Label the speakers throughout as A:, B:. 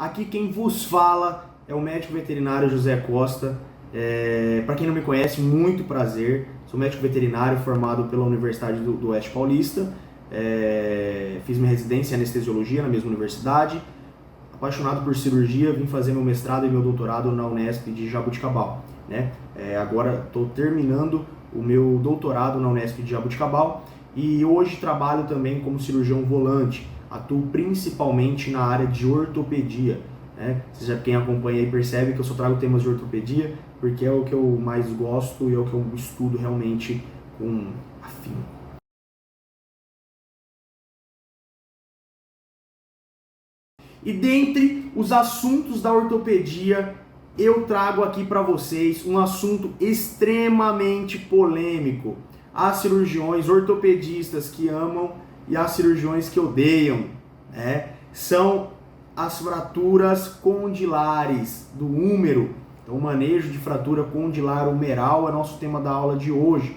A: Aqui quem vos fala é o médico veterinário José Costa. Para quem não me conhece, muito prazer. Sou médico veterinário formado pela Universidade do Oeste Paulista. Fiz minha residência em anestesiologia na mesma universidade. Apaixonado por cirurgia, vim fazer meu mestrado e meu doutorado na Unesp de Jaboticabal. Agora estou terminando o meu doutorado na Unesp de Jaboticabal e hoje trabalho também como cirurgião volante. Atuo principalmente na área de ortopedia. Quem acompanha aí percebe que eu só trago temas de ortopedia porque é o que eu mais gosto e é o que eu estudo realmente com afinco. E dentre os assuntos da ortopedia, eu trago aqui para vocês um assunto extremamente polêmico. Há cirurgiões ortopedistas que amam e há cirurgiões que odeiam. São as fraturas condilares do húmero. Então, o manejo de fratura condilar humeral é nosso tema da aula de hoje.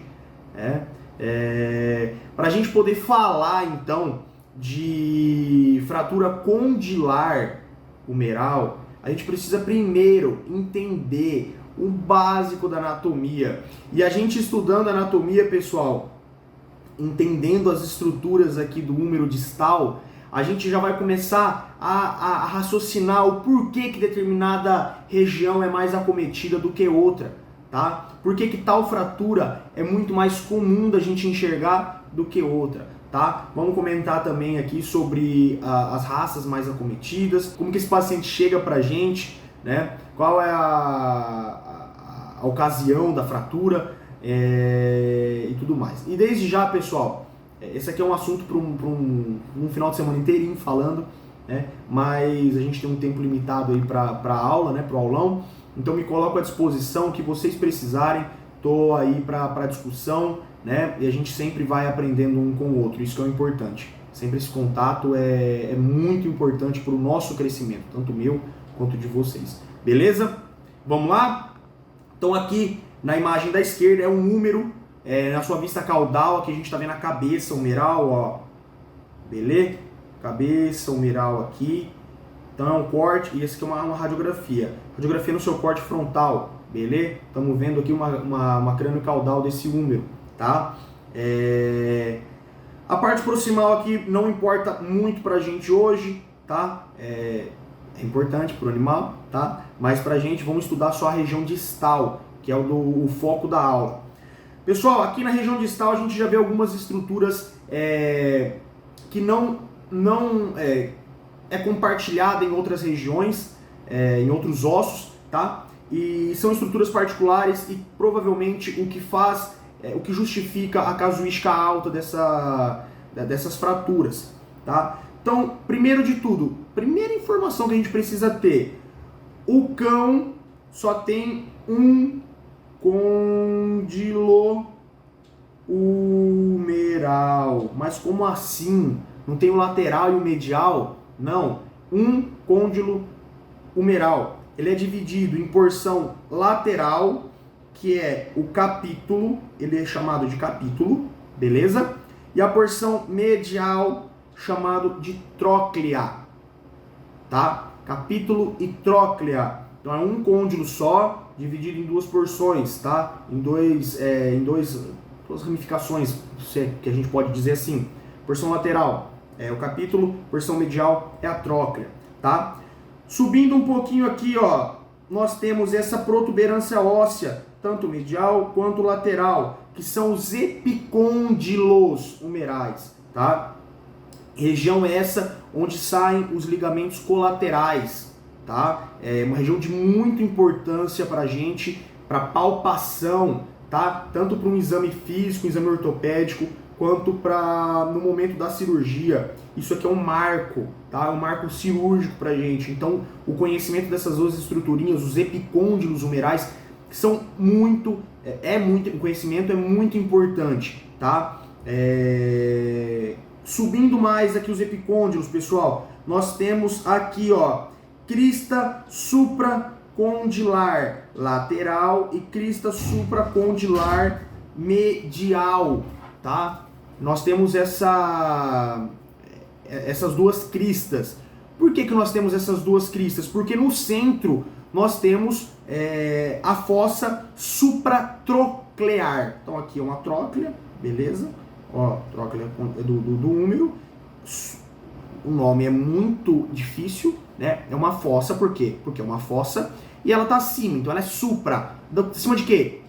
A: Para a gente poder falar, então, de fratura condilar humeral, a gente precisa primeiro entender o básico da anatomia. E a gente estudando anatomia, pessoal, entendendo as estruturas aqui do húmero distal, a gente já vai começar a raciocinar o porquê que determinada região é mais acometida do que outra, tá? Por que tal fratura é muito mais comum da gente enxergar do que outra, tá? Vamos comentar também aqui sobre as raças mais acometidas, como que esse paciente chega pra gente, né? Qual é a ocasião da fratura e tudo mais. E desde já, pessoal, esse aqui é um assunto para um final de semana inteirinho falando, mas a gente tem um tempo limitado aí para a aula, para o aulão, então me coloco à disposição que vocês precisarem, estou aí para discussão, e a gente sempre vai aprendendo um com o outro, isso que é o importante. Sempre esse contato é muito importante para o nosso crescimento, tanto meu quanto de vocês. Beleza? Vamos lá? Então aqui na imagem da esquerda é um húmero, na sua vista caudal, aqui a gente está vendo a cabeça humeral, ó. Beleza? Cabeça humeral aqui. Então é um corte, e esse aqui é uma radiografia. Radiografia no seu corte frontal, beleza? Estamos vendo aqui uma crânio caudal desse húmero, tá? A parte proximal aqui não importa muito pra gente hoje, tá? É importante pro animal, tá? Mas pra gente vamos estudar só a região distal, que é o foco da aula. Pessoal, aqui na região distal a gente já vê algumas estruturas que não é compartilhada em outras regiões, em outros ossos, tá? E são estruturas particulares e provavelmente o que justifica a casuística alta dessas fraturas, tá? Então, primeiro de tudo, primeira informação que a gente precisa ter, o cão só tem um côndilo humeral. Mas como assim? Não tem o lateral e o medial? Não. Um côndilo humeral. Ele é dividido em porção lateral, que é o capítulo, ele é chamado de capítulo, beleza? E a porção medial, chamado de tróclea, tá? Capítulo e tróclea. Então é um côndilo só, dividido em duas porções, tá? Em duas ramificações, que a gente pode dizer assim. Porção lateral é o capítulo, porção medial é a tróclea, tá? Subindo um pouquinho aqui, ó, nós temos essa protuberância óssea, tanto medial quanto lateral, que são os epicôndilos humerais, tá? Região essa onde saem os ligamentos colaterais, tá? É uma região de muita importância para a gente, para palpação, tá? Tanto para um exame físico, um exame ortopédico, quanto no momento da cirurgia. Isso aqui é um marco, tá? É um marco cirúrgico para a gente. Então, o conhecimento dessas duas estruturinhas, os epicôndilos humerais, que são o conhecimento é muito importante, tá? Subindo mais aqui os epicôndilos, pessoal, nós temos aqui, ó, crista supracondilar lateral e crista supracondilar medial, tá? Nós temos essas duas cristas. Por que nós temos essas duas cristas? Porque no centro nós temos a fossa supratroclear. Então aqui é uma tróclea, beleza? Ó, tróclea do úmero. O nome é muito difícil, né? É uma fossa, por quê? Porque é uma fossa e ela está acima, então ela é supra. Acima de quê?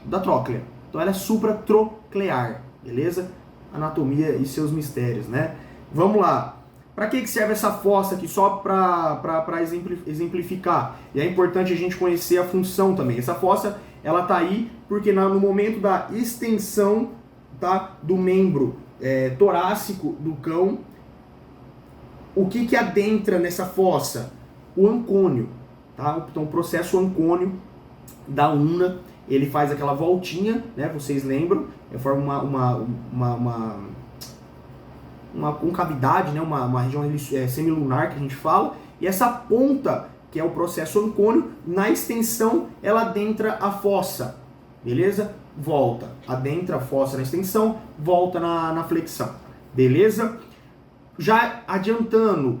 A: Da tróclea. Então ela é supratroclear, beleza? Anatomia e seus mistérios, né? Vamos lá. Para que serve essa fossa aqui? Só para exemplificar. E é importante a gente conhecer a função também. Essa fossa, ela tá aí porque no momento da extensão, tá, do membro torácico do cão, o que adentra nessa fossa? O ancônio, tá? Então o processo ancônio da una, ele faz aquela voltinha, né? Vocês lembram? Forma uma concavidade, né? uma região semilunar que a gente fala, e essa ponta, que é o processo ancônio, na extensão ela adentra a fossa, beleza? Volta, adentra a fossa na extensão, volta na flexão, beleza? Já adiantando,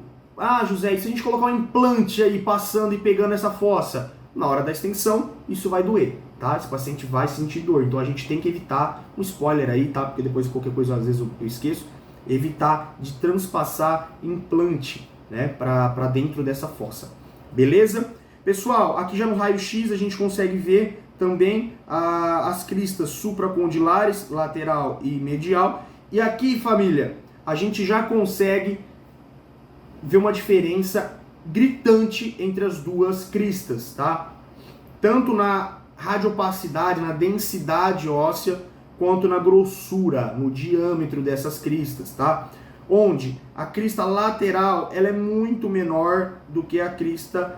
A: José, e se a gente colocar um implante aí passando e pegando essa fossa? Na hora da extensão, isso vai doer, tá? Esse paciente vai sentir dor, então a gente tem que evitar, um spoiler aí, tá? Porque depois qualquer coisa às vezes eu esqueço, evitar de transpassar implante, né, para dentro dessa fossa. Beleza? Pessoal, aqui já no raio-x a gente consegue ver também as cristas supracondilares, lateral e medial. E aqui, família, a gente já consegue ver uma diferença gritante entre as duas cristas, tá? Tanto na radiopacidade, na densidade óssea, quanto na grossura, no diâmetro dessas cristas, tá? Onde a crista lateral, ela é muito menor do que a crista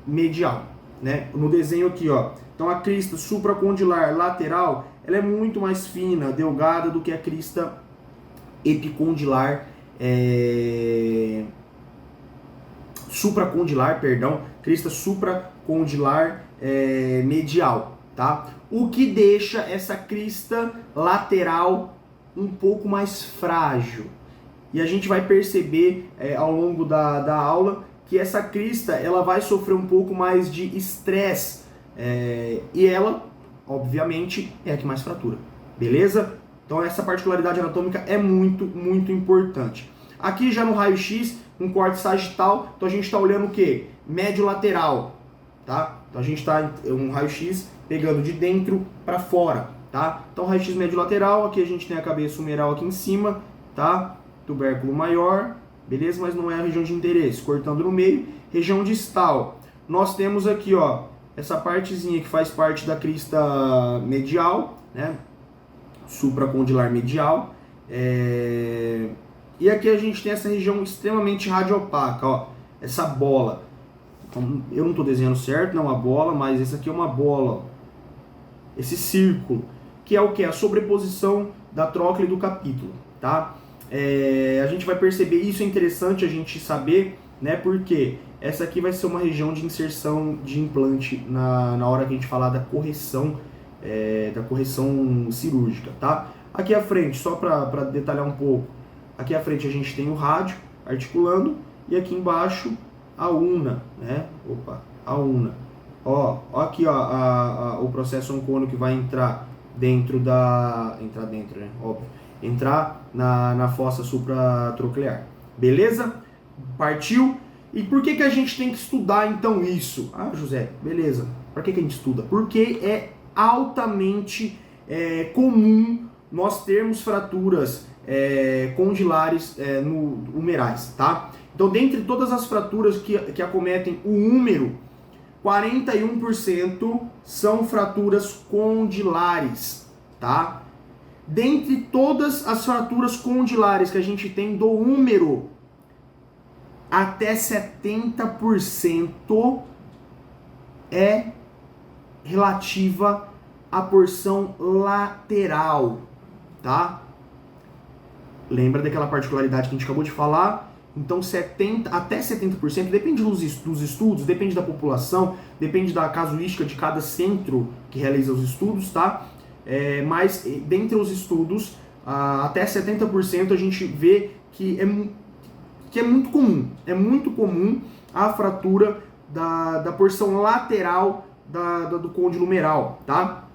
A: medial, né? No desenho aqui, ó. Então a crista supracondilar lateral, ela é muito mais fina, delgada do que a crista epicondilar, supracondilar, perdão, crista supracondilar medial, tá? O que deixa essa crista lateral um pouco mais frágil. E a gente vai perceber ao longo da aula que essa crista ela vai sofrer um pouco mais de estresse e ela, obviamente, é a que mais fratura. Beleza? Então essa particularidade anatômica é muito, muito importante. Aqui já no raio-x, um corte sagital, então a gente está olhando o quê? Médio lateral, tá? Então a gente está um raio-x pegando de dentro para fora, tá? Então raio-x médio lateral, aqui a gente tem a cabeça humeral aqui em cima, tá? Tubérculo maior, beleza? Mas não é a região de interesse, cortando no meio. Região distal, nós temos aqui, ó, essa partezinha que faz parte da crista medial, né? Supracondilar medial. E aqui a gente tem essa região extremamente radiopaca, ó, essa bola. Então, eu não estou desenhando certo, não é uma bola, mas essa aqui é uma bola, ó. Esse círculo, que é o que? A sobreposição da tróclea e do capítulo, tá? A gente vai perceber, isso é interessante a gente saber, né? Porque essa aqui vai ser uma região de inserção de implante na hora que a gente falar da correção cirúrgica, tá? Aqui à frente, só para detalhar um pouco, aqui à frente a gente tem o rádio articulando e aqui embaixo a una, né? A una. Ó aqui, ó, o processo oncônio que vai entrar dentro né? Óbvio. Entrar na fossa supratroclear. Beleza? Partiu? E por que a gente tem que estudar então isso? José, beleza. Por que a gente estuda? Porque é altamente comum nós termos fraturas condilares humerais, tá? Então, dentre todas as fraturas que acometem o húmero, 41% são fraturas condilares, tá? Dentre todas as fraturas condilares que a gente tem do húmero, até 70% é relativa à porção lateral, tá? Lembra daquela particularidade que a gente acabou de falar? Então até 70%, depende dos estudos, depende da população, depende da casuística de cada centro que realiza os estudos, tá? Mas dentre os estudos, até 70% a gente vê que que é muito comum. É muito comum a fratura da porção lateral do côndilo humeral, tá?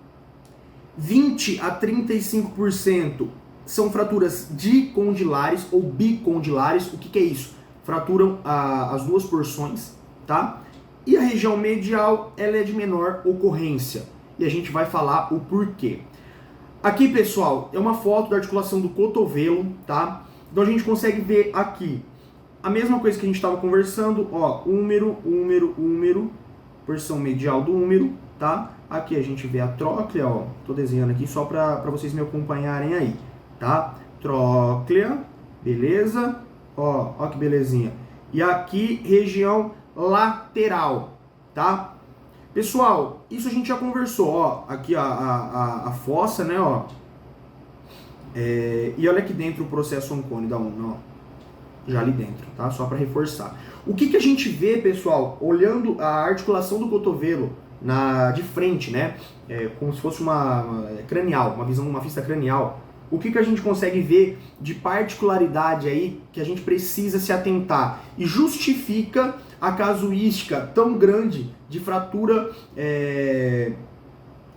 A: 20 a 35% são fraturas dicondilares ou bicondilares. O que é isso? Fraturam as duas porções, tá? E a região medial, ela é de menor ocorrência. E a gente vai falar o porquê. Aqui, pessoal, é uma foto da articulação do cotovelo, tá? Então a gente consegue ver aqui a mesma coisa que a gente estava conversando, ó, húmero, porção medial do húmero, tá? Aqui a gente vê a tróclea, ó, tô desenhando aqui só para vocês me acompanharem aí, tá? Tróclea, beleza? Ó que belezinha. E aqui, região lateral, tá? Pessoal, isso a gente já conversou, ó, aqui a fossa, né, ó. E olha aqui dentro o processo oncônio da ulna, ó. Já ali dentro, tá? Só para reforçar. O que a gente vê, pessoal, olhando a articulação do cotovelo de frente, né? Como se fosse uma cranial, uma visão, uma vista cranial. O que a gente consegue ver de particularidade aí que a gente precisa se atentar e justifica a casuística tão grande de fratura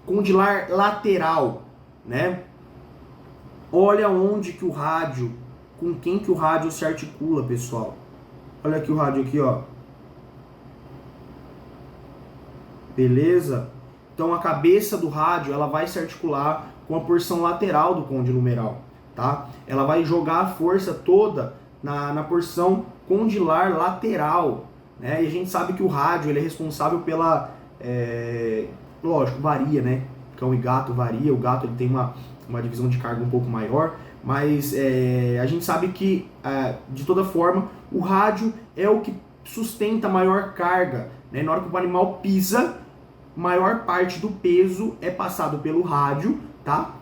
A: condilar lateral, né? Olha onde que o rádio, com quem que o rádio se articula, pessoal. Olha aqui o rádio aqui, ó. Beleza? Então a cabeça do rádio, ela vai se articular com a porção lateral do côndilo humeral, tá? Ela vai jogar a força toda na porção condilar lateral, né? E a gente sabe que o rádio, ele é responsável pela... lógico, varia, né? Cão e gato varia. O gato, ele tem uma divisão de carga um pouco maior, mas a gente sabe que, de toda forma, o rádio é o que sustenta a maior carga, né? Na hora que o animal pisa, maior parte do peso é passado pelo rádio, tá?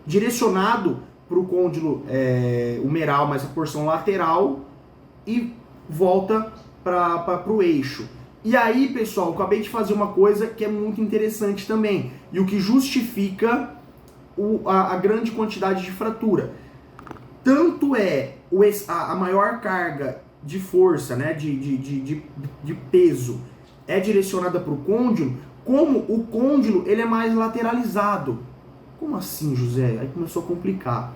A: Direcionado para o côndilo humeral, mas a porção lateral, e volta para o eixo. E aí, pessoal, eu acabei de fazer uma coisa que é muito interessante também, e o que justifica a grande quantidade de fratura. Tanto a maior carga de força, né, de peso, é direcionada para o côndilo, como o côndilo ele é mais lateralizado. Como assim, José? Aí começou a complicar.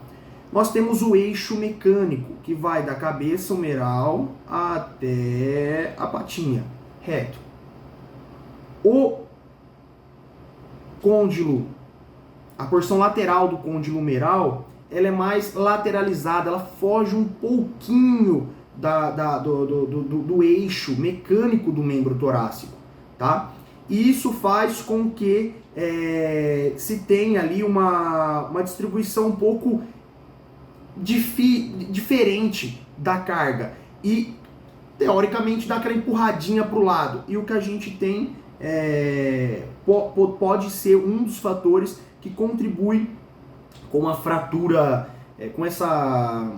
A: Nós temos o eixo mecânico, que vai da cabeça humeral até a patinha, reto. O côndilo, a porção lateral do côndilo humeral, ela é mais lateralizada, ela foge um pouquinho do eixo mecânico do membro torácico, tá? E isso faz com que se tenha ali uma distribuição um pouco diferente da carga e, teoricamente, dá aquela empurradinha para o lado. E o que a gente tem pode ser um dos fatores que contribui com a fratura, com essa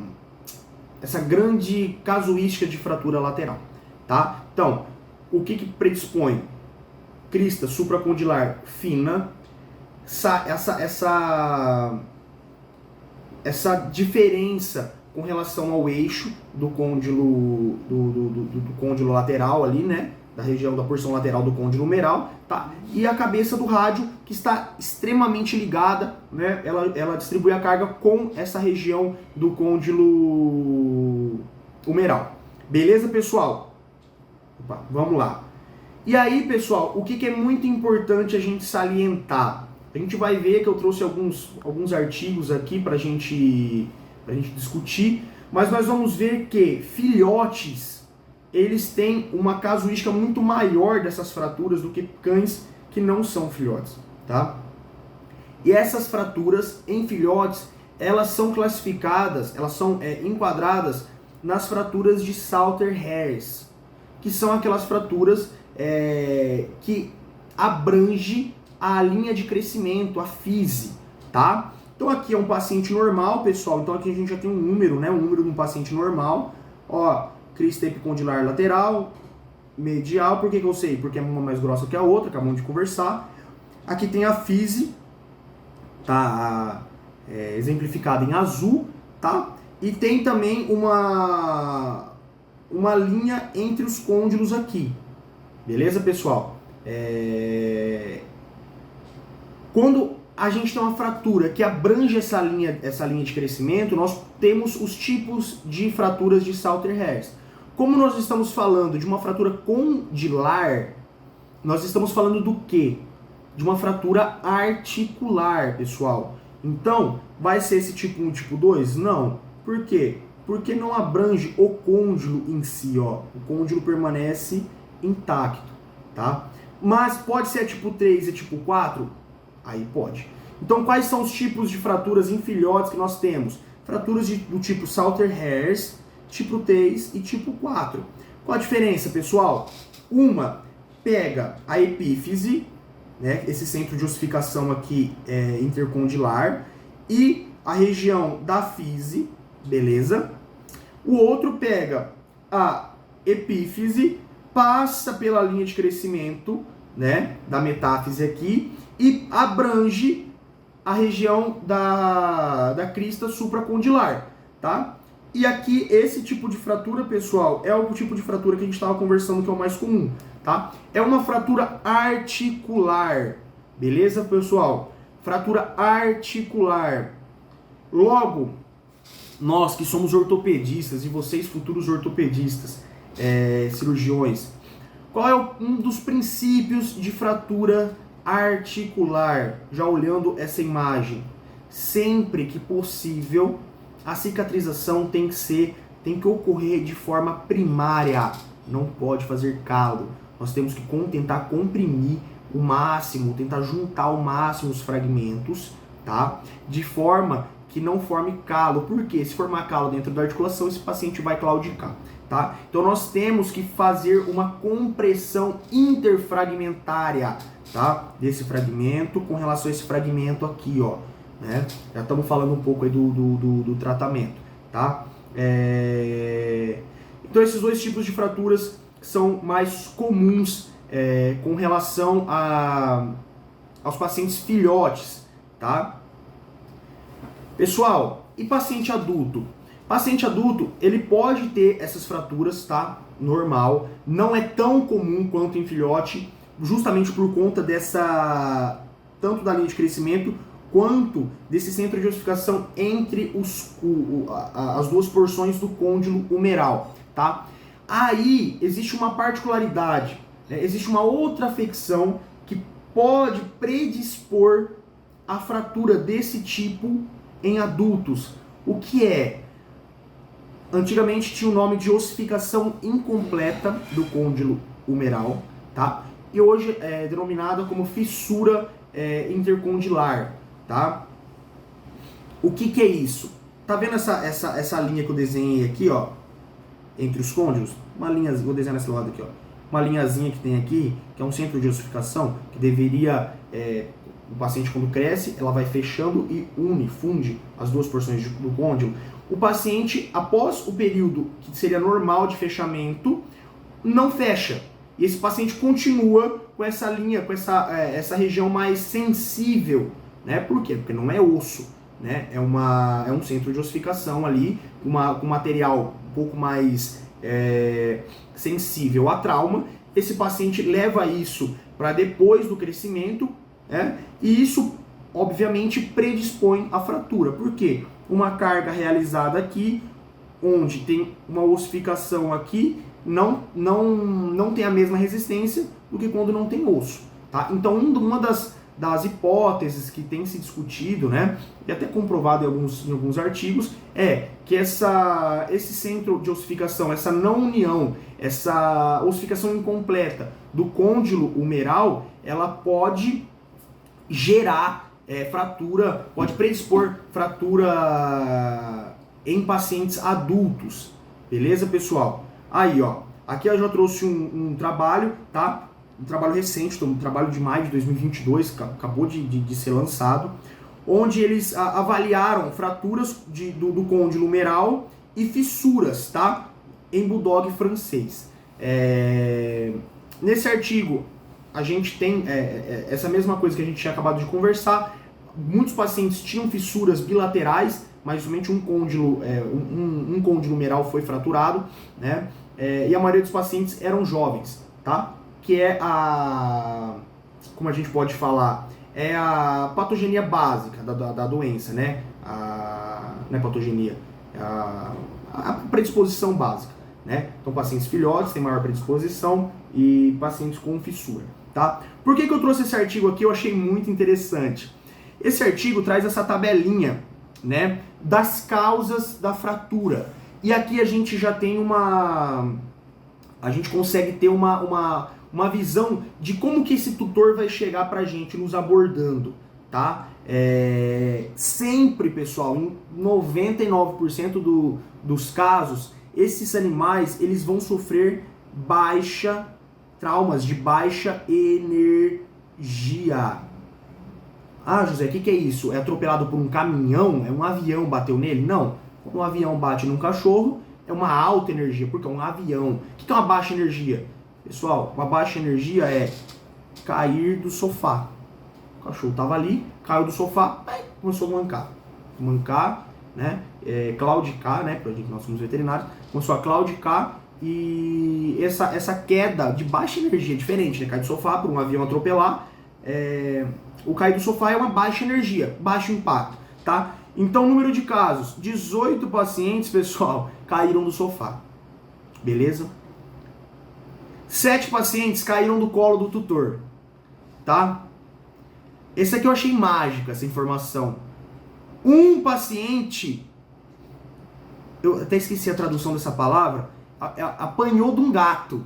A: grande casuística de fratura lateral, tá? Então, o que predispõe? Crista supracondilar fina, essa diferença com relação ao eixo do côndilo do côndilo lateral ali, né? Da região da porção lateral do côndilo humeral, tá? E a cabeça do rádio, que está extremamente ligada, né? Ela distribui a carga com essa região do côndilo humeral. Beleza, pessoal? Opa, vamos lá. E aí, pessoal, o que é muito importante a gente salientar? A gente vai ver que eu trouxe alguns artigos aqui pra gente discutir, mas nós vamos ver que filhotes, eles têm uma casuística muito maior dessas fraturas do que cães que não são filhotes, tá? E essas fraturas em filhotes, elas são classificadas, elas são enquadradas nas fraturas de Salter-Harris, que são aquelas fraturas que abrange a linha de crescimento, a fise, tá? Então aqui é um paciente normal, pessoal, então aqui a gente já tem um número, né? Um número de um paciente normal, ó, crista epicondilar lateral, medial, por que eu sei? Porque é uma mais grossa que a outra, acabamos de conversar. Aqui tem a fise, tá? Exemplificada em azul, tá? E tem também uma uma linha entre os côndilos aqui. Beleza, pessoal? Quando a gente tem uma fratura que abrange essa linha de crescimento, nós temos os tipos de fraturas de Salter-Hairs. Como nós estamos falando de uma fratura condilar, nós estamos falando do quê? De uma fratura articular, pessoal. Então, vai ser esse tipo 1 e tipo 2? Não. Por quê? Porque não abrange o côndilo em si, ó. O côndilo permanece intacto, tá? Mas pode ser tipo 3 e tipo 4? Aí pode. Então, quais são os tipos de fraturas em filhotes que nós temos? Fraturas do tipo Salter-Hairs, tipo 3 e tipo 4. Qual a diferença, pessoal? Uma pega a epífise, né, esse centro de ossificação aqui intercondilar, e a região da fise, beleza? O outro pega a epífise, passa pela linha de crescimento, né, da metáfise aqui, e abrange a região da crista supracondilar, tá? E aqui, esse tipo de fratura, pessoal, é o tipo de fratura que a gente estava conversando que é o mais comum, tá? É uma fratura articular, beleza, pessoal? Fratura articular. Logo, nós que somos ortopedistas e vocês futuros ortopedistas, cirurgiões, qual é um dos princípios de fratura articular? Já olhando essa imagem, sempre que possível, a cicatrização tem que ocorrer de forma primária, não pode fazer calo. Nós temos que tentar comprimir o máximo, tentar juntar ao máximo os fragmentos, tá? De forma que não forme calo. Por quê? Se formar calo dentro da articulação, esse paciente vai claudicar, tá? Então nós temos que fazer uma compressão interfragmentária, tá? Desse fragmento com relação a esse fragmento aqui, ó, né? Já estamos falando um pouco aí do tratamento, tá? Então esses dois tipos de fraturas são mais comuns com relação aos pacientes filhotes, tá? Pessoal, e paciente adulto? Paciente adulto, ele pode ter essas fraturas, tá? Normal, não é tão comum quanto em filhote, justamente por conta tanto da linha de crescimento quanto desse centro de ossificação entre as duas porções do côndilo humeral, tá? Aí existe uma particularidade, né? Existe uma outra afecção que pode predispor a fratura desse tipo em adultos. O que é? Antigamente tinha o nome de ossificação incompleta do côndilo humeral, tá? E hoje é denominada como fissura intercondilar, tá? O que é isso? Tá vendo essa linha que eu desenhei aqui, ó, entre os côndilos? Uma linha, vou desenhar nesse lado aqui, ó. Uma linhazinha que tem aqui, que é um centro de ossificação, que deveria, o paciente quando cresce, ela vai fechando e funde as duas porções do côndilo. O paciente, após o período que seria normal de fechamento, não fecha. E esse paciente continua com essa linha, com essa região mais sensível, né? Por quê? Porque não é osso, né? É um centro de ossificação ali, com material um pouco mais sensível a trauma. Esse paciente leva isso para depois do crescimento, né? E isso, obviamente, predispõe à fratura. Por quê? Uma carga realizada aqui, onde tem uma ossificação aqui, não tem a mesma resistência do que quando não tem osso, tá? Então, uma das hipóteses que tem se discutido, né, e até comprovado em alguns artigos, é que esse centro de ossificação, essa não união, essa ossificação incompleta do côndilo humeral, ela pode gerar fratura, pode predispor fratura em pacientes adultos, beleza, pessoal? Aí, ó, aqui eu já trouxe um trabalho, tá? Um trabalho recente, um trabalho de maio de 2022, acabou de ser lançado, onde eles avaliaram fraturas do côndilo humeral e fissuras, tá? Em bulldog francês. Nesse artigo, a gente tem essa mesma coisa que a gente tinha acabado de conversar. Muitos pacientes tinham fissuras bilaterais, mas somente um côndilo humeral foi fraturado, né? e a maioria dos pacientes eram jovens, tá? Que é como a gente pode falar, é a patogenia básica da doença, né? Não é patogenia, é a predisposição básica, né? Então, pacientes filhotes têm maior predisposição e pacientes com fissura, tá? Por que eu trouxe esse artigo aqui? Eu achei muito interessante. Esse artigo traz essa tabelinha, né, das causas da fratura. E aqui a gente já tem a gente consegue ter uma visão de como que esse tutor vai chegar pra gente nos abordando, tá? Sempre, pessoal, em 99% dos casos, esses animais, eles vão sofrer traumas de baixa energia. Ah, José, o que é isso? É atropelado por um caminhão? É um avião bateu nele? Não. Quando um avião bate num cachorro, é uma alta energia, porque é um avião. O que é uma baixa energia? Pessoal, uma baixa energia é cair do sofá. O cachorro estava ali, caiu do sofá, começou a mancar. Mancar, né? Claudicar, né? Pra gente, nós somos veterinários. Começou a claudicar e essa queda de baixa energia é diferente, né? Cair do sofá por um avião atropelar. O cair do sofá é uma baixa energia, baixo impacto, tá? Então, número de casos, 18 pacientes, pessoal, caíram do sofá, beleza? 7 pacientes caíram do colo do tutor, tá? Esse aqui eu achei mágico, essa informação. Um paciente, eu até esqueci a tradução dessa palavra, apanhou de um gato.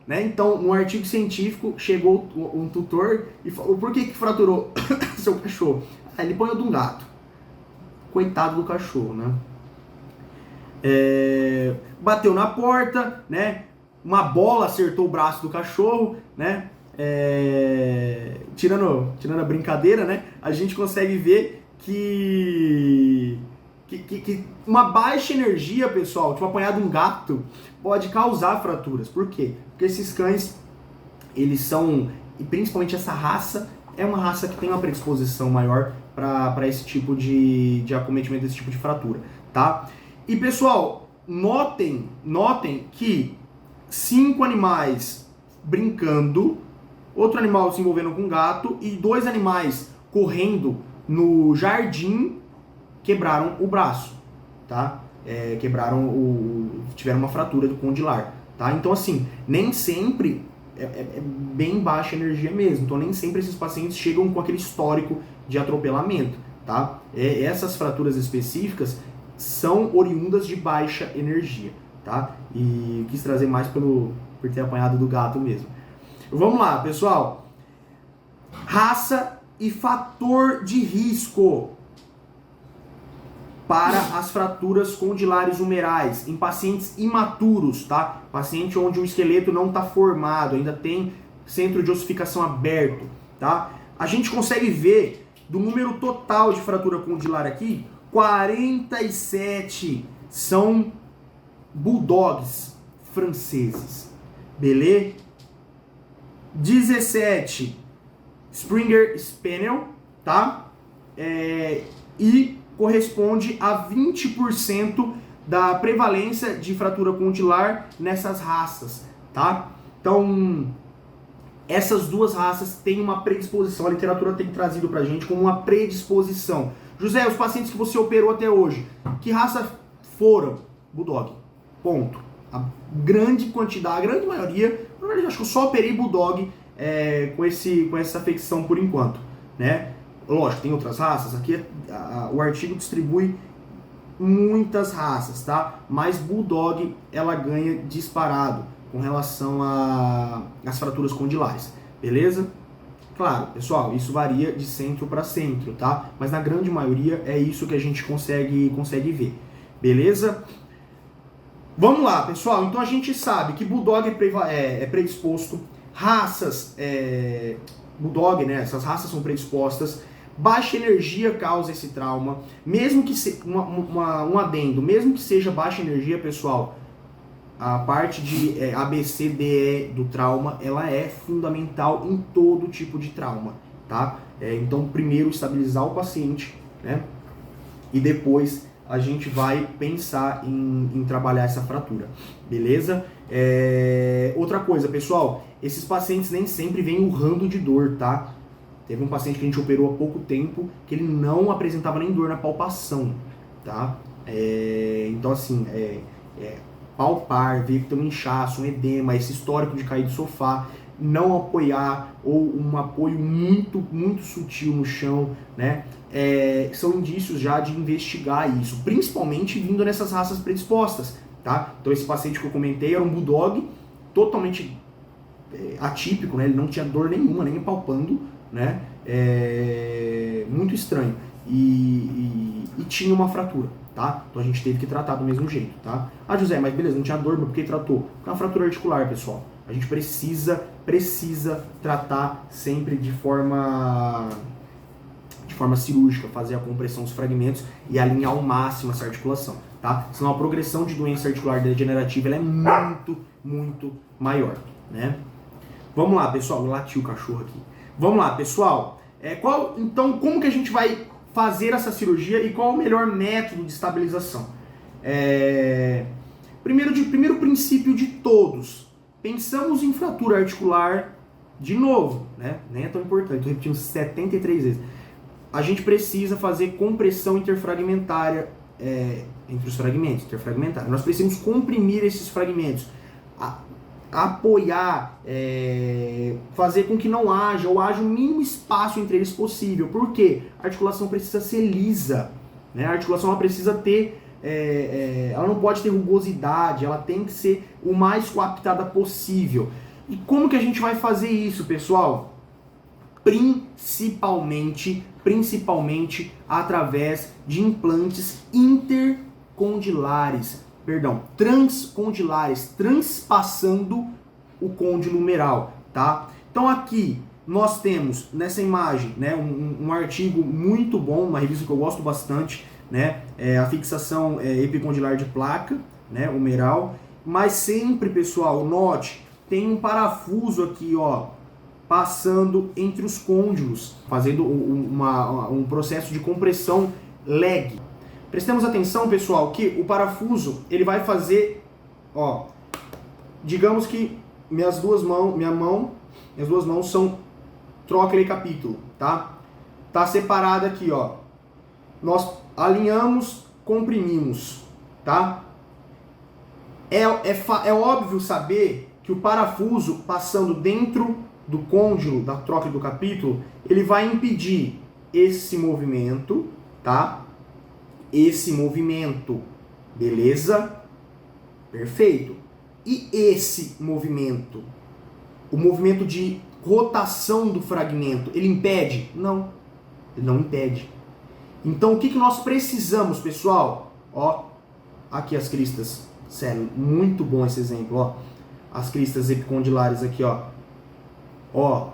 A: Né? Então, num artigo científico, chegou um tutor e falou, por que fraturou seu cachorro? Ele apanhou de um gato. Coitado do cachorro, né? Bateu na porta, né? Uma bola acertou o braço do cachorro, né? Tirando a brincadeira, né? A gente consegue ver que uma baixa energia, pessoal, tipo apanhar de um gato, pode causar fraturas. Por quê? Porque esses cães, eles são, e principalmente essa raça, é uma raça que tem uma predisposição maior para esse tipo de acometimento, desse tipo de fratura, tá? E pessoal, notem que 5 animais brincando, outro animal se envolvendo com um gato e 2 animais correndo no jardim quebraram o braço, tá? Tiveram uma fratura do condilar, tá? Então, assim, nem sempre é bem baixa energia mesmo. Então, nem sempre esses pacientes chegam com aquele histórico de atropelamento, tá? Essas fraturas específicas são oriundas de baixa energia, tá? E quis trazer mais por ter apanhado do gato mesmo. Vamos lá, pessoal. Raça e fator de risco para as fraturas condilares humerais em pacientes imaturos, tá? Paciente onde o esqueleto não está formado, ainda tem centro de ossificação aberto, tá? A gente consegue ver do número total de fratura condilar aqui, 47 são bulldogs franceses, beleza? 17 Springer Spaniel, tá? E corresponde a 20% da prevalência de fratura condilar nessas raças, tá? Então, essas duas raças têm uma predisposição, a literatura tem trazido pra gente como uma predisposição. José, os pacientes que você operou até hoje, que raça foram? Bulldog, ponto. A grande quantidade, a grande maioria, na verdade, acho que eu só operei Bulldog com essa afecção por enquanto, né? Lógico, tem outras raças, aqui o artigo distribui muitas raças, tá? Mas Bulldog, ela ganha disparado com relação às fraturas condilares, beleza? Claro, pessoal, isso varia de centro para centro, tá? Mas na grande maioria é isso que a gente consegue ver, beleza? Vamos lá, pessoal, então a gente sabe que Bulldog é predisposto, raças, Bulldog, né, essas raças são predispostas, baixa energia causa esse trauma, mesmo que um adendo, mesmo que seja baixa energia, pessoal, a parte de ABCDE do trauma, ela é fundamental em todo tipo de trauma, tá? Então, primeiro estabilizar o paciente, né? E depois a gente vai pensar em trabalhar essa fratura, beleza? Outra coisa, pessoal, esses pacientes nem sempre vêm urrando de dor, tá? Teve um paciente que a gente operou há pouco tempo que ele não apresentava nem dor na palpação, tá? Então, assim, palpar, ver que tem um inchaço, um edema, esse histórico de cair do sofá, não apoiar ou um apoio muito, muito sutil no chão, né? São indícios já de investigar isso, principalmente vindo nessas raças predispostas, tá? Então esse paciente que eu comentei era um bulldog totalmente atípico, né? Ele não tinha dor nenhuma, nem palpando, né? Muito estranho. E tinha uma fratura, tá? Então a gente teve que tratar do mesmo jeito, tá? Ah, José, mas beleza, não tinha dor, mas por que tratou? Porque é uma fratura articular, pessoal. A gente precisa tratar sempre de forma cirúrgica, fazer a compressão dos fragmentos e alinhar ao máximo essa articulação, tá? Senão a progressão de doença articular degenerativa ela é muito, muito maior, né? Vamos lá, pessoal, latiu o cachorro aqui. Vamos lá, pessoal. Então, como que a gente vai fazer essa cirurgia e qual o melhor método de estabilização? Primeiro princípio de todos. Pensamos em fratura articular de novo, né? Nem é tão importante, estou repetindo 73 vezes. A gente precisa fazer compressão interfragmentária entre os fragmentos, interfragmentária. Nós precisamos comprimir esses fragmentos, apoiar, fazer com que não haja ou haja o mínimo espaço entre eles possível. Por quê? A articulação precisa ser lisa, né? A articulação ela precisa ter, ela não pode ter rugosidade, ela tem que ser o mais coaptada possível. E como que a gente vai fazer isso, pessoal? Principalmente através de implantes transcondilares, transpassando o côndilo humeral, tá? Então aqui nós temos nessa imagem, né, um artigo muito bom, uma revista que eu gosto bastante, né, a fixação epicondilar de placa, né, humeral, mas sempre, pessoal, note, tem um parafuso aqui, ó, passando entre os côndilos, fazendo um processo de compressão leg. Prestemos atenção, pessoal, que o parafuso ele vai fazer, ó, digamos que minhas duas mãos são troca e capítulo, tá? Tá separado aqui, ó. Nós alinhamos, comprimimos, tá? É óbvio saber que o parafuso passando dentro do côndilo, da troca e do capítulo, ele vai impedir esse movimento, tá? Esse movimento, beleza? Perfeito. E esse movimento? O movimento de rotação do fragmento, ele impede? Não, ele não impede. Então o que nós precisamos, pessoal? Ó, aqui as cristas, sério, muito bom esse exemplo, ó. As cristas epicondilares aqui, ó. Ó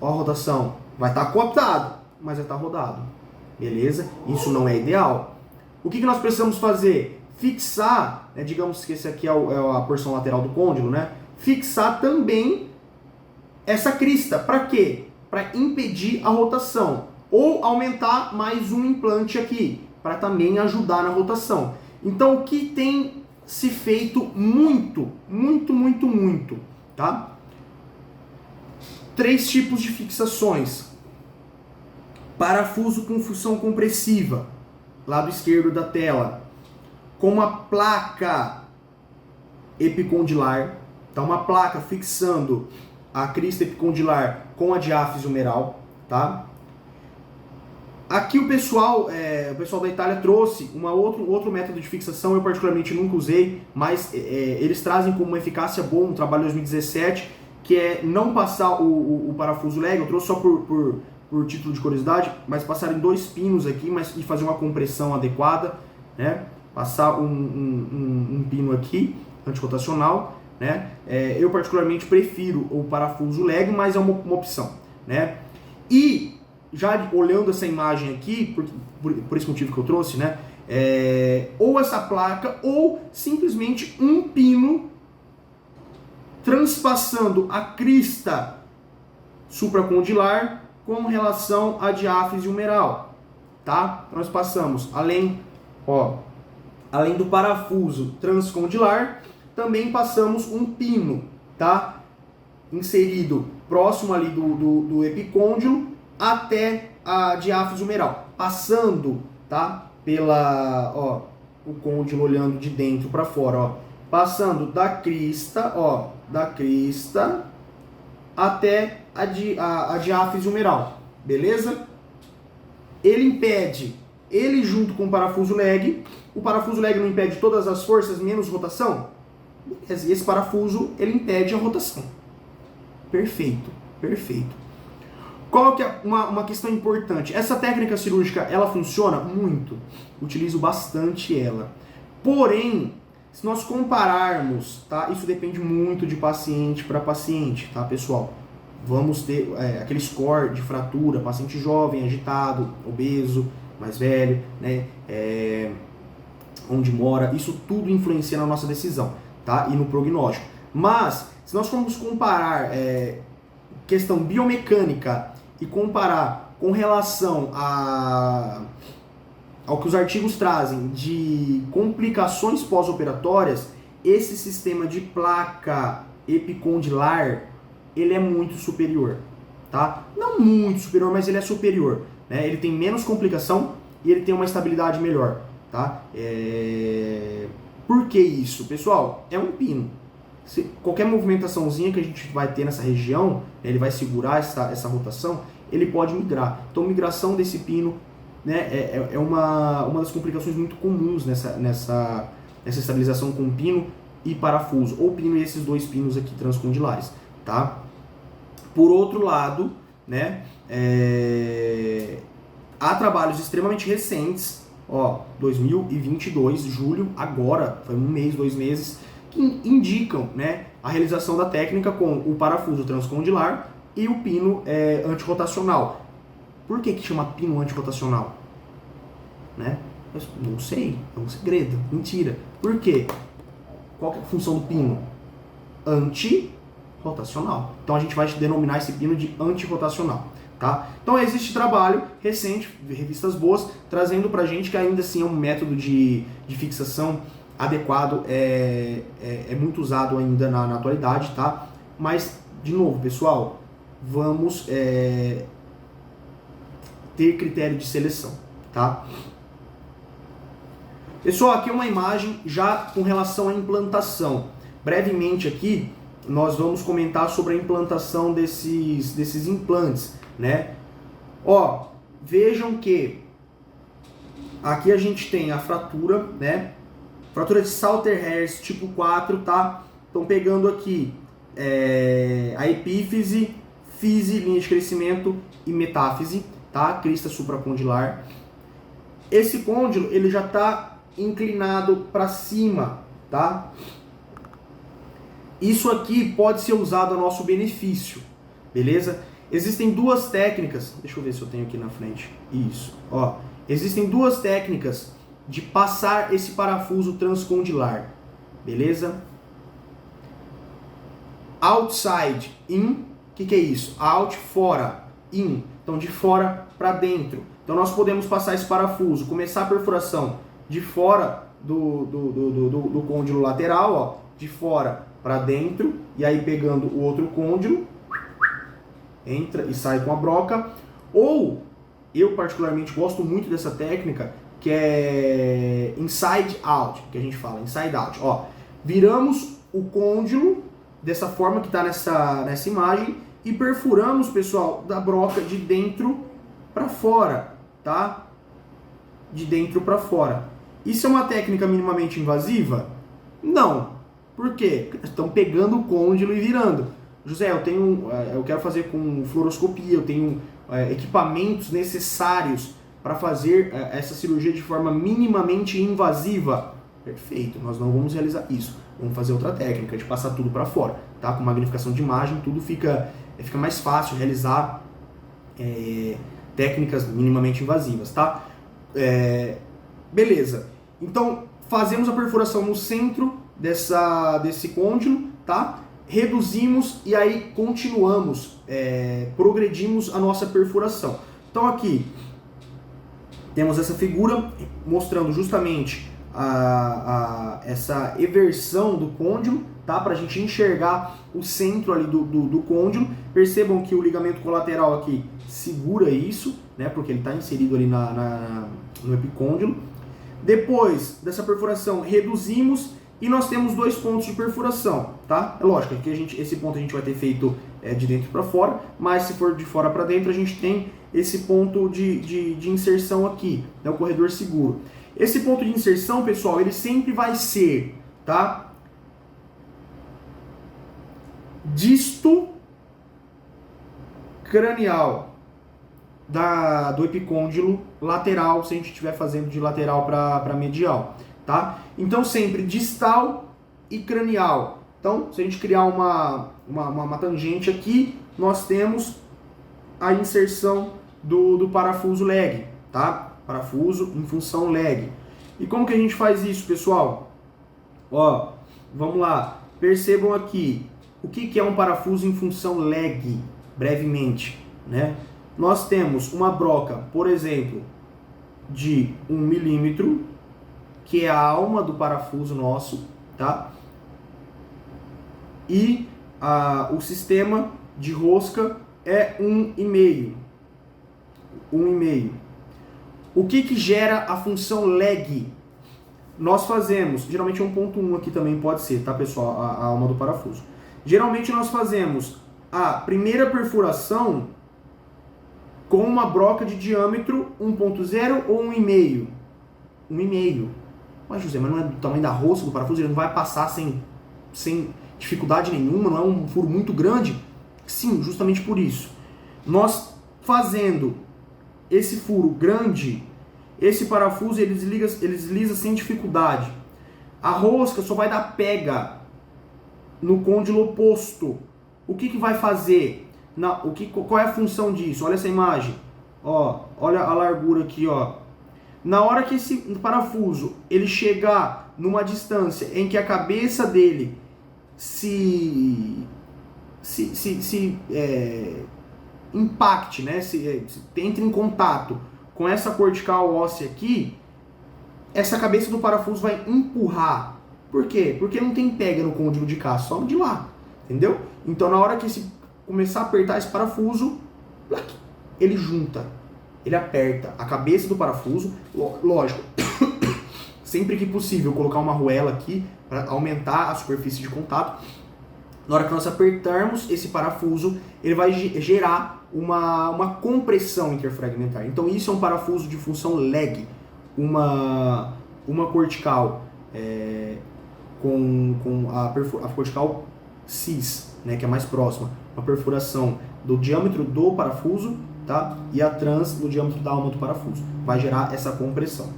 A: a rotação. Vai estar coaptado, mas vai estar rodado. Beleza? Isso não é ideal. O que nós precisamos fazer? Fixar, né, digamos que esse aqui é a porção lateral do côndilo, né? Fixar também essa crista. Para quê? Para impedir a rotação. Ou aumentar mais um implante aqui, para também ajudar na rotação. Então, o que tem se feito muito, tá? 3 tipos de fixações. Parafuso com função compressiva, lado esquerdo da tela, com uma placa epicondilar, então uma placa fixando a crista epicondilar com a diáfise humeral, tá? Aqui o pessoal da Itália trouxe outro método de fixação, eu particularmente nunca usei, mas eles trazem como uma eficácia boa, um trabalho de 2017, que é não passar o parafuso leg, eu trouxe só por título de curiosidade, mas passar em 2 pinos aqui, e fazer uma compressão adequada, né? Passar um pino aqui, antirrotacional, né? Eu particularmente prefiro o parafuso leg, mas é uma opção, né? E já olhando essa imagem aqui, por esse motivo que eu trouxe, né? Ou essa placa, ou simplesmente um pino transpassando a crista supracondilar com relação à diáfise humeral, tá? Nós passamos além do parafuso transcondilar, também passamos um pino, tá? Inserido próximo ali do epicôndilo até a diáfise humeral, passando, tá? Pela, ó, o côndilo olhando de dentro para fora, ó, passando da crista, ó, da crista até a diáfise humeral, beleza? Ele impede, ele junto com o parafuso leg não impede todas as forças menos rotação? Beleza, e esse parafuso, ele impede a rotação. Perfeito, perfeito. Qual que é uma questão importante? Essa técnica cirúrgica, ela funciona muito. Utilizo bastante ela. Porém, se nós compararmos, tá? Isso depende muito de paciente para paciente, tá, pessoal? Vamos ter aquele score de fratura, paciente jovem, agitado, obeso, mais velho, né? Onde mora, isso tudo influencia na nossa decisão, tá? E no prognóstico. Mas, se nós formos comparar questão biomecânica e comparar com relação ao que os artigos trazem de complicações pós-operatórias, esse sistema de placa epicondilar, ele é muito superior, tá? Não muito superior, mas ele é superior, né? Ele tem menos complicação e ele tem uma estabilidade melhor, tá? Por que isso? Pessoal, é um pino. Qualquer movimentaçãozinha que a gente vai ter nessa região, ele vai segurar essa rotação, ele pode migrar. Então, migração desse pino, né, é uma das complicações muito comuns nessa estabilização com pino e parafuso, ou pino e esses dois pinos aqui transcondilares, tá? Por outro lado, né, há trabalhos extremamente recentes, ó, 2022, julho, agora, foi 1 mês, 2 meses, que indicam, né, a realização da técnica com o parafuso transcondilar e o pino antirrotacional. Por que chama pino antirrotacional? Né? Eu não sei, é um segredo, mentira. Por quê? Qual que é a função do pino? Antirrotacional. Então a gente vai denominar esse pino de antirrotacional. Tá? Então existe trabalho recente, revistas boas, trazendo pra gente que ainda assim é um método de fixação adequado, é muito usado ainda na atualidade, tá? Mas, de novo, pessoal, vamos ter critério de seleção, tá? Pessoal, aqui é uma imagem já com relação à implantação. Brevemente aqui, nós vamos comentar sobre a implantação desses implantes, né? Ó, vejam que aqui a gente tem a fratura, né? Fratura de Salter-Hers tipo 4, tá? Estão pegando aqui a epífise, fise, linha de crescimento e metáfise, tá? Crista supracondilar. Esse côndilo, ele já está inclinado para cima, tá? Isso aqui pode ser usado a nosso benefício, beleza? Existem duas técnicas, deixa eu ver se eu tenho aqui na frente, isso, ó. Existem duas técnicas de passar esse parafuso transcondilar, beleza? Outside, in, o que é isso? Out, fora, in, então de fora para dentro. Então nós podemos passar esse parafuso, começar a perfuração de fora do côndilo lateral, ó, de fora para dentro, e aí pegando o outro côndilo, entra e sai com a broca, ou, eu particularmente gosto muito dessa técnica, que é inside out, que a gente fala, inside out, ó, viramos o côndilo dessa forma que está nessa imagem e perfuramos, pessoal, da broca de dentro para fora, tá? De dentro para fora. Isso é uma técnica minimamente invasiva? Não. Por quê? Estão pegando o côndilo e virando. José, eu quero fazer com fluoroscopia, eu tenho equipamentos necessários para fazer essa cirurgia de forma minimamente invasiva. Perfeito, nós não vamos realizar isso. Vamos fazer outra técnica de passar tudo para fora, tá? Com magnificação de imagem, tudo fica mais fácil realizar técnicas minimamente invasivas, tá? Beleza. Então, fazemos a perfuração no centro desse côndilo, tá? Reduzimos e aí continuamos, progredimos a nossa perfuração. Então aqui temos essa figura mostrando justamente essa eversão do côndilo, tá? Para a gente enxergar o centro ali do côndilo. Percebam que o ligamento colateral aqui segura isso, né? Porque ele está inserido ali no epicôndilo. Depois dessa perfuração, reduzimos e nós temos 2 pontos de perfuração, tá? É lógico que esse ponto a gente vai ter feito de dentro para fora, mas se for de fora para dentro, a gente tem esse ponto de inserção aqui, né? O corredor seguro. Esse ponto de inserção, pessoal, ele sempre vai ser, tá? Disto cranial do epicôndilo lateral, se a gente estiver fazendo de lateral para medial, tá? Então sempre distal e cranial. Então, se a gente criar uma tangente aqui, nós temos a inserção do parafuso leg, tá? Parafuso em função leg. E como que a gente faz isso, pessoal? Ó, vamos lá. Percebam aqui. O que é um parafuso em função leg? Brevemente, né? Nós temos uma broca, por exemplo, de 1 milímetro, que é a alma do parafuso nosso, tá? E o sistema de rosca é 1,5. 1,5. O que gera a função leg? Nós fazemos, geralmente 1,1 aqui também pode ser, tá, pessoal? A alma do parafuso. Geralmente nós fazemos a primeira perfuração com uma broca de diâmetro 1,0 ou 1,5. 1,5. Mas, José, mas não é do tamanho da rosca do parafuso, ele não vai passar sem dificuldade nenhuma, não é um furo muito grande? Sim, justamente por isso. Nós fazendo esse furo grande, esse parafuso ele desliza sem dificuldade. A rosca só vai dar pega no côndilo oposto. O que vai fazer? Qual é a função disso? Olha essa imagem. Ó, olha a largura aqui, ó. Na hora que esse parafuso ele chegar numa distância em que a cabeça dele se impacte, né? Se entre em contato com essa cortical óssea aqui, essa cabeça do parafuso vai empurrar. Por quê? Porque não tem pega no côndilo de cá, só no de lá. Entendeu? Então na hora que começar a apertar esse parafuso, ele junta, ele aperta a cabeça do parafuso, lógico, sempre que possível colocar uma arruela aqui para aumentar a superfície de contato. Na hora que nós apertarmos esse parafuso, ele vai gerar uma compressão interfragmentar. Então isso é um parafuso de função leg, uma cortical com a cortical cis, né, que é mais próxima, uma perfuração do diâmetro do parafuso, tá? E a trans no diâmetro da alma do parafuso. Vai gerar essa compressão.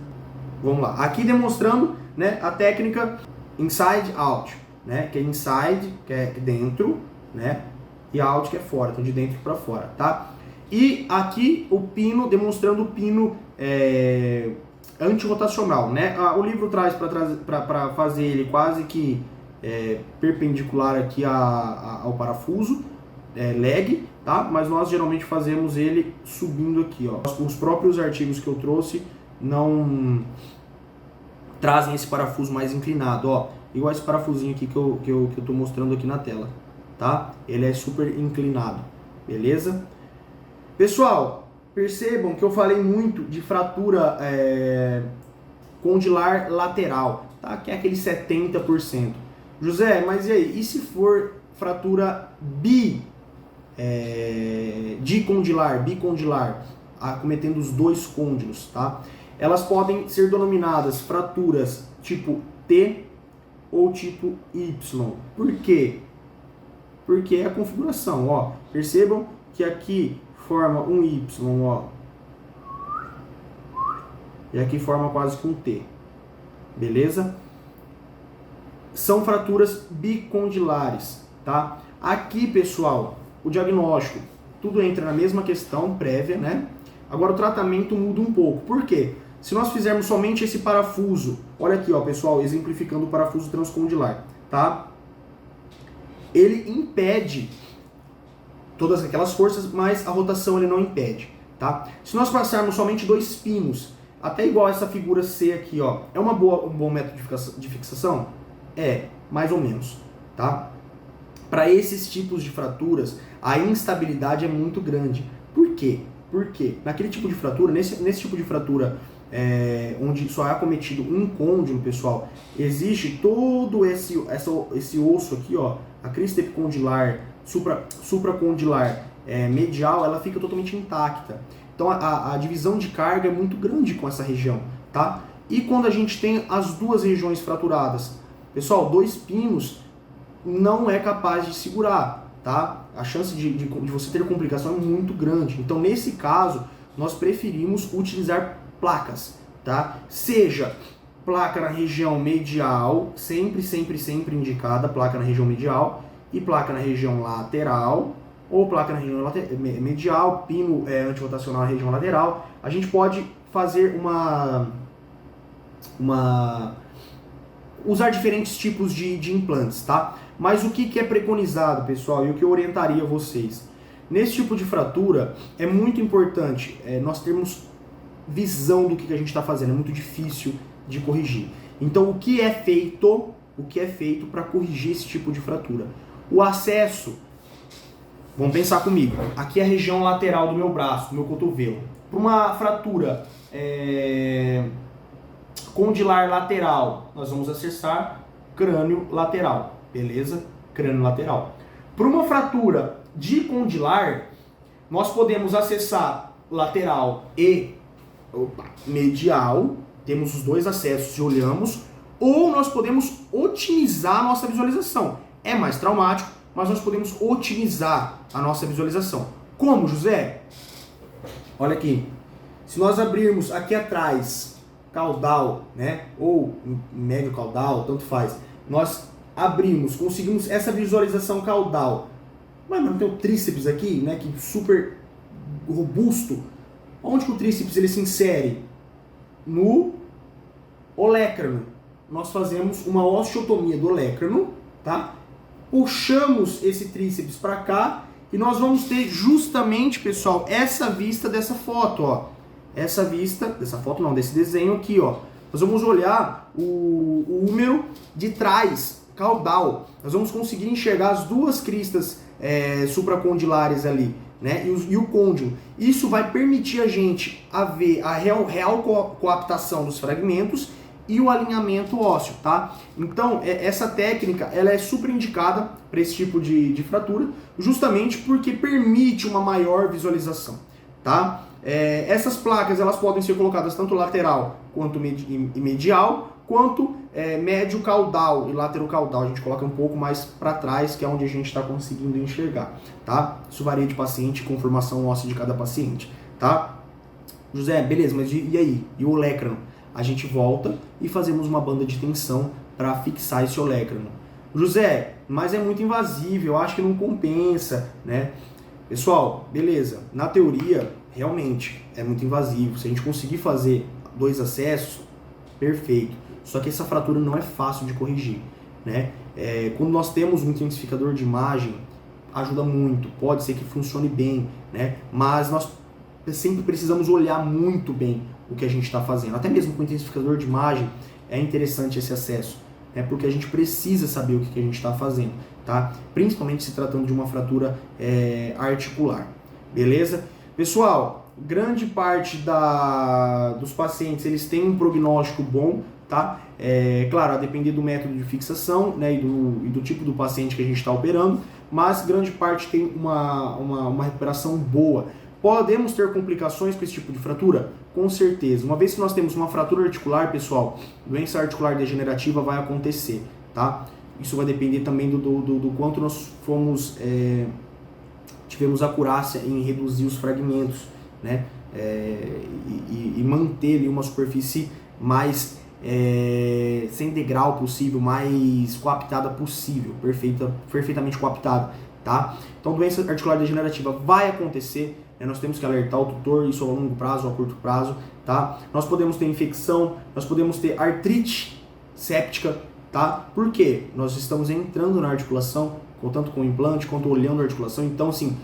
A: Vamos lá. Aqui demonstrando, né, a técnica inside out, né? Que é inside, que é dentro, né? E out, que é fora, então de dentro para fora, tá? E aqui o pino, demonstrando o pino antirrotacional, né? O livro traz para fazer ele quase que perpendicular aqui ao parafuso leg, tá? Mas nós geralmente fazemos ele subindo aqui, ó. Os próprios artigos que eu trouxe não trazem esse parafuso mais inclinado, ó. Igual esse parafusinho aqui que eu tô mostrando aqui na tela, tá? Ele é super inclinado, beleza? Pessoal, percebam que eu falei muito de fratura condilar lateral, tá? Que é aquele 70%. José, mas e aí? E se for fratura bicondilar, acometendo os dois côndilos, tá? Elas podem ser denominadas fraturas tipo T ou tipo Y. Por quê? Porque é a configuração, ó. Percebam que aqui forma um Y, ó. E aqui forma quase que um T. Beleza? São fraturas bicondilares, tá? Aqui, pessoal, o diagnóstico, tudo entra na mesma questão prévia, né? Agora o tratamento muda um pouco. Por quê? Se nós fizermos somente esse parafuso, olha aqui, ó, pessoal, exemplificando o parafuso transcondilar, tá? Ele impede todas aquelas forças, mas a rotação ele não impede, tá? Se nós passarmos somente 2 pinos até igual essa figura C aqui, ó. É um bom método de fixação? É, mais ou menos, tá? Para esses tipos de fraturas, a instabilidade é muito grande. Por quê? Porque naquele tipo de fratura, nesse tipo de fratura onde só é acometido um côndilo, pessoal, existe todo esse osso aqui, ó, a crista epicondilar, supracondilar, medial, ela fica totalmente intacta. Então a divisão de carga é muito grande com essa região, tá? E quando a gente tem as duas regiões fraturadas, pessoal, 2 pinos não é capaz de segurar, tá? A chance de você ter complicação é muito grande. Então, nesse caso, nós preferimos utilizar placas, tá? Seja placa na região medial, sempre indicada placa na região medial, e placa na região lateral, ou placa na região medial, pino antirotacional na região lateral. A gente pode fazer usar diferentes tipos de implantes, tá? Mas o que é preconizado, pessoal, e o que eu orientaria vocês? Nesse tipo de fratura, é muito importante nós termos visão do que a gente está fazendo, é muito difícil de corrigir. Então, o que é feito para corrigir esse tipo de fratura? O acesso, vamos pensar comigo, aqui é a região lateral do meu braço, do meu cotovelo. Para uma fratura condilar lateral, nós vamos acessar crânio lateral. Beleza? Crânio lateral. Para uma fratura de condilar, nós podemos acessar lateral e medial, temos os dois acessos e olhamos, ou nós podemos otimizar a nossa visualização. É mais traumático, mas nós podemos otimizar a nossa visualização. Como, José? Olha aqui. Se nós abrirmos aqui atrás, caudal, né, ou médio caudal, tanto faz, nós abrimos, conseguimos essa visualização caudal. Mas não tem o tríceps aqui, né, que é super robusto. Onde que o tríceps ele se insere? No olecrano. Nós fazemos uma osteotomia do olecrano, tá? Puxamos esse tríceps para cá e nós vamos ter justamente, pessoal, essa vista dessa foto, ó. Essa vista, dessa foto não, desse desenho aqui, ó. Nós vamos olhar o húmero de trás, caudal. Nós vamos conseguir enxergar as duas cristas supracondilares ali, né? E o côndilo. Isso vai permitir a gente ver a real coaptação dos fragmentos e o alinhamento ósseo, tá? Então, essa técnica, ela é super indicada para esse tipo de fratura, justamente porque permite uma maior visualização, tá? Essas placas, elas podem ser colocadas tanto lateral quanto medial, quanto médio caudal e lateral caudal. A gente coloca um pouco mais para trás, que é onde a gente está conseguindo enxergar, tá? Isso varia de paciente, com formação óssea de cada paciente, tá? José, beleza, mas e aí? E o olecrano? A gente volta e fazemos uma banda de tensão para fixar esse olecrano. José, mas é muito invasivo, eu acho que não compensa, né? Pessoal, beleza, na teoria, realmente, é muito invasivo. Se a gente conseguir fazer 2 acessos, perfeito. Só que essa fratura não é fácil de corrigir, né? Quando nós temos um intensificador de imagem, ajuda muito, pode ser que funcione bem, né? Mas nós sempre precisamos olhar muito bem o que a gente está fazendo. Até mesmo com o intensificador de imagem é interessante esse acesso, né? Porque a gente precisa saber o que a gente está fazendo, tá? Principalmente se tratando de uma fratura articular, beleza? Pessoal, grande parte dos pacientes eles têm um prognóstico bom, tá? Claro, a depender do método de fixação, né, e do tipo do paciente que a gente está operando, mas grande parte tem uma recuperação boa. Podemos ter complicações com esse tipo de fratura? Com certeza. Uma vez que nós temos uma fratura articular, pessoal, doença articular degenerativa vai acontecer, tá? Isso vai depender também do quanto nós tivemos acurácia em reduzir os fragmentos, né? E manter ali uma superfície mais sem degrau possível, mais coaptada possível, perfeitamente coaptada, tá? Então, doença articular degenerativa vai acontecer, né? Nós temos que alertar o tutor, isso a longo prazo ou a curto prazo, tá? Nós podemos ter infecção, nós podemos ter artrite séptica, tá? Por quê? Nós estamos entrando na articulação, tanto com o implante quanto olhando a articulação, então, assim,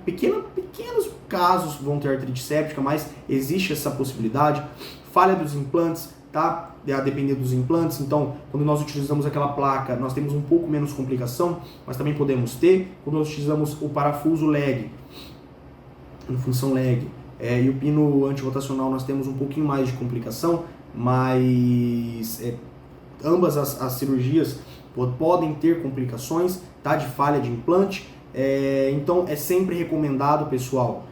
A: pequenos casos vão ter artrite séptica, mas existe essa possibilidade. falha dos implantes, tá? A depender dos implantes, então quando nós utilizamos aquela placa, nós temos um pouco menos complicação, mas também podemos ter quando nós utilizamos o parafuso leg, em função leg, e o pino antirrotacional nós temos um pouquinho mais de complicação, mas ambas as cirurgias podem ter complicações, tá? De falha de implante, então é sempre recomendado, pessoal,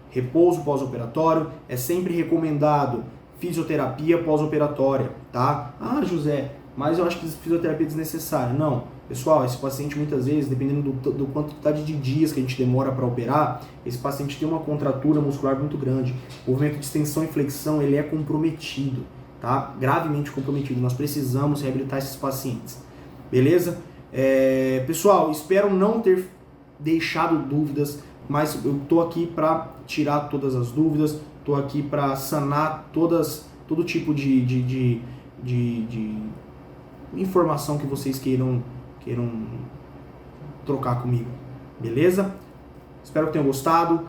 A: repouso pós-operatório, é sempre recomendado fisioterapia pós-operatória, tá? Ah, José, mas eu acho que fisioterapia é desnecessária. Não, pessoal, esse paciente muitas vezes, dependendo do quantidade de dias que a gente demora para operar, esse paciente tem uma contratura muscular muito grande. O movimento de extensão e flexão, ele é comprometido, tá? Gravemente comprometido. Nós precisamos reabilitar esses pacientes, beleza? Pessoal, espero não ter deixado dúvidas, mas eu tô aqui para tirar todas as dúvidas, tô aqui para sanar todo tipo de informação que vocês queiram trocar comigo, beleza? Espero que tenham gostado.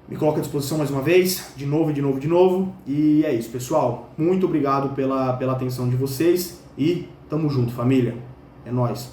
A: Me coloco à disposição mais uma vez, de novo. E é isso, pessoal. Muito obrigado pela atenção de vocês e tamo junto, família. É nóis.